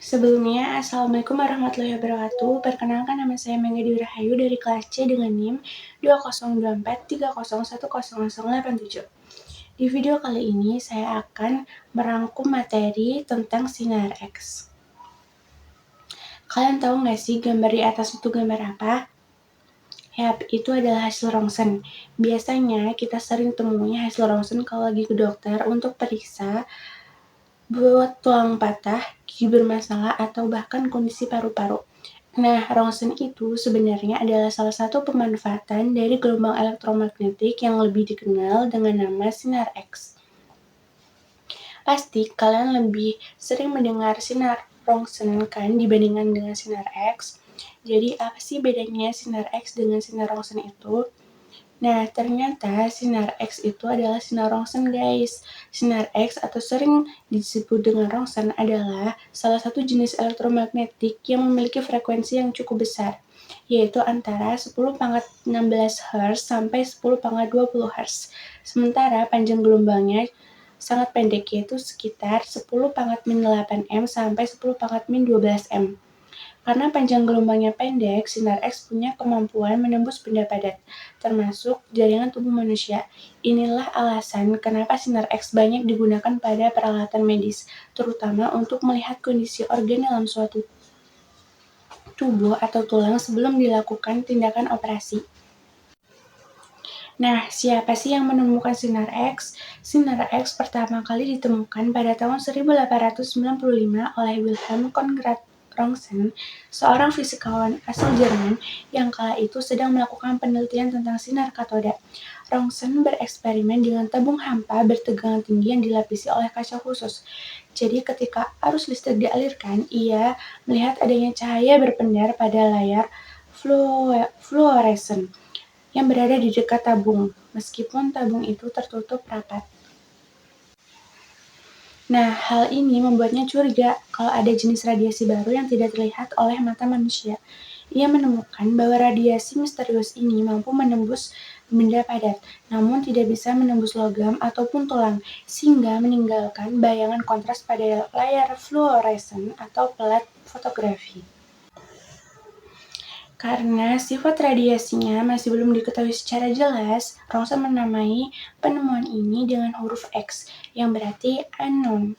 Sebelumnya, Assalamualaikum warahmatullahi wabarakatuh. Perkenalkan nama saya Menggedi Rahayu dari kelas C dengan NIM 202430101087. Di video kali ini, saya akan merangkum materi tentang sinar X. Kalian tahu nggak sih gambar di atas itu gambar apa? Yap, itu adalah hasil rongsen. Biasanya kita sering temunya hasil rongsen kalau lagi ke dokter untuk periksa buat tulang patah, gigi bermasalah, atau bahkan kondisi paru-paru. Nah, rongsen itu sebenarnya adalah salah satu pemanfaatan dari gelombang elektromagnetik yang lebih dikenal dengan nama sinar X. Pasti kalian lebih sering mendengar sinar rongsen kan dibandingkan dengan sinar X. Jadi apa sih bedanya sinar X dengan sinar rongsen itu? Nah, ternyata sinar X itu adalah sinar rongsen, guys. Sinar X atau sering disebut dengan rongsen adalah salah satu jenis elektromagnetik yang memiliki frekuensi yang cukup besar, yaitu antara 10⁻16 Hz sampai 10⁻20 Hz. Sementara panjang gelombangnya sangat pendek, yaitu sekitar 10⁻8 m sampai 10⁻12 m. Karena panjang gelombangnya pendek, sinar X punya kemampuan menembus benda padat, termasuk jaringan tubuh manusia. Inilah alasan kenapa sinar X banyak digunakan pada peralatan medis, terutama untuk melihat kondisi organ dalam suatu tubuh atau tulang sebelum dilakukan tindakan operasi. Nah, siapa sih yang menemukan sinar X? Sinar X pertama kali ditemukan pada tahun 1895 oleh Wilhelm Conrad Rontgen, seorang fisikawan asal Jerman yang kala itu sedang melakukan penelitian tentang sinar katoda. Rontgen bereksperimen dengan tabung hampa bertegangan tinggi yang dilapisi oleh kaca khusus. Jadi ketika arus listrik dialirkan, ia melihat adanya cahaya berpendar pada layar fluoresen yang berada di dekat tabung, meskipun tabung itu tertutup rapat. Nah, hal ini membuatnya curiga kalau ada jenis radiasi baru yang tidak terlihat oleh mata manusia. Ia menemukan bahwa radiasi misterius ini mampu menembus benda padat, namun tidak bisa menembus logam ataupun tulang, sehingga meninggalkan bayangan kontras pada layar fluoresen atau pelat fotografi. Karena sifat radiasinya masih belum diketahui secara jelas, Rontgen menamai penemuan ini dengan huruf X, yang berarti unknown.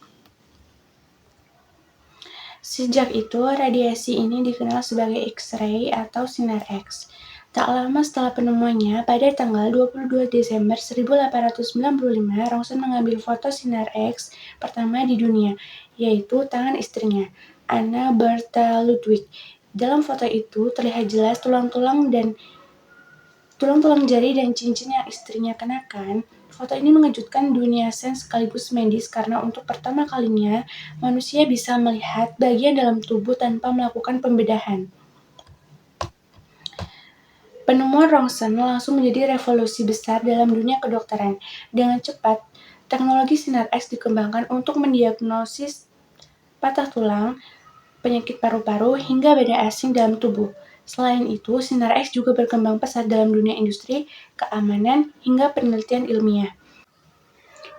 Sejak itu, radiasi ini dikenal sebagai X-ray atau sinar X. Tak lama setelah penemuannya, pada tanggal 22 Desember 1895, Rontgen mengambil foto sinar X pertama di dunia, yaitu tangan istrinya, Anna Bertha Ludwig. Dalam foto itu terlihat jelas tulang-tulang jari dan cincin yang istrinya kenakan. Foto ini mengejutkan dunia sains sekaligus medis karena untuk pertama kalinya manusia bisa melihat bagian dalam tubuh tanpa melakukan pembedahan. Penemuan Rontgen langsung menjadi revolusi besar dalam dunia kedokteran. Dengan cepat, teknologi sinar X dikembangkan untuk mendiagnosis patah tulang, penyakit paru-paru, hingga benda asing dalam tubuh. Selain itu, sinar X juga berkembang pesat dalam dunia industri, keamanan, hingga penelitian ilmiah.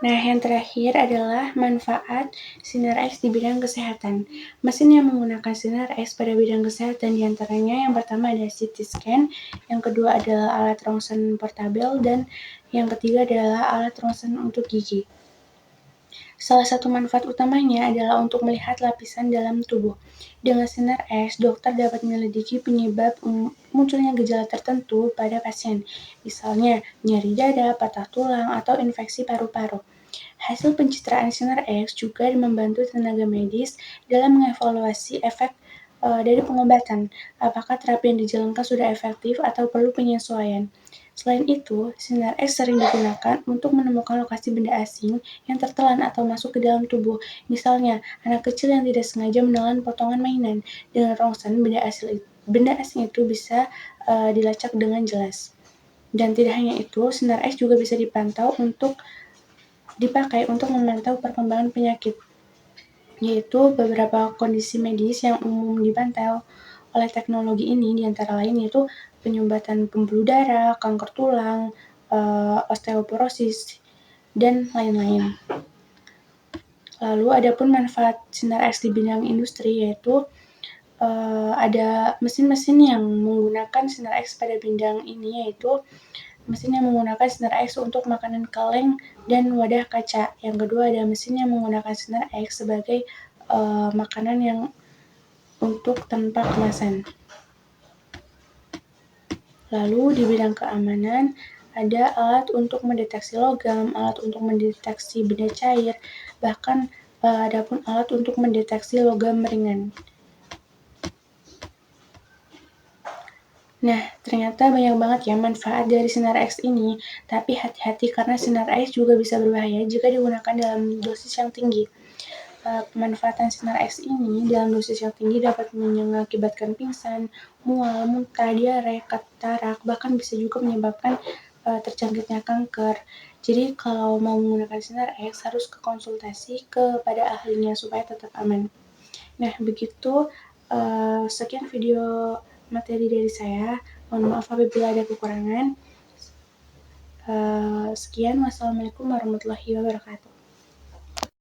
Nah, yang terakhir adalah manfaat sinar X di bidang kesehatan. Mesin yang menggunakan sinar X pada bidang kesehatan diantaranya yang pertama ada CT scan, yang kedua adalah alat rongsen portabel, dan yang ketiga adalah alat rongsen untuk gigi. Salah satu manfaat utamanya adalah untuk melihat lapisan dalam tubuh. Dengan sinar X, dokter dapat menyelidiki penyebab munculnya gejala tertentu pada pasien, misalnya nyeri dada, patah tulang, atau infeksi paru-paru. Hasil pencitraan sinar X juga membantu tenaga medis dalam mengevaluasi efek dari pengobatan, apakah terapi yang dijalankan sudah efektif atau perlu penyesuaian. Selain itu, sinar X sering digunakan untuk menemukan lokasi benda asing yang tertelan atau masuk ke dalam tubuh. Misalnya, anak kecil yang tidak sengaja menelan potongan mainan. Dengan Rontgen, benda asing itu bisa dilacak dengan jelas. Dan tidak hanya itu, sinar X juga bisa dipakai untuk memantau perkembangan penyakit, yaitu beberapa kondisi medis yang umum dipantau oleh teknologi ini, diantara lain yaitu penyumbatan pembuluh darah, kanker tulang, osteoporosis, dan lain-lain. Lalu adapun manfaat sinar X di bidang industri yaitu ada mesin-mesin yang menggunakan sinar X pada bidang ini, yaitu mesin yang menggunakan sinar X untuk makanan kaleng dan wadah kaca. Yang kedua ada mesin yang menggunakan sinar X sebagai makanan yang untuk tanpa kemasan. Lalu di bidang keamanan ada alat untuk mendeteksi logam, alat untuk mendeteksi benda cair, bahkan adapun alat untuk mendeteksi logam ringan. Nah, ternyata banyak banget ya manfaat dari sinar X ini, tapi hati-hati karena sinar X juga bisa berbahaya jika digunakan dalam dosis yang tinggi. Pemanfaatan sinar X ini dalam dosis yang tinggi dapat mengakibatkan pingsan, mual, muntah, diare, katarak, bahkan bisa juga menyebabkan terjangkitnya kanker. Jadi kalau mau menggunakan sinar X harus konsultasi kepada ahlinya supaya tetap aman. Nah, begitu sekian video materi dari saya. Mohon maaf apabila ada kekurangan. Sekian, wassalamualaikum warahmatullahi wabarakatuh.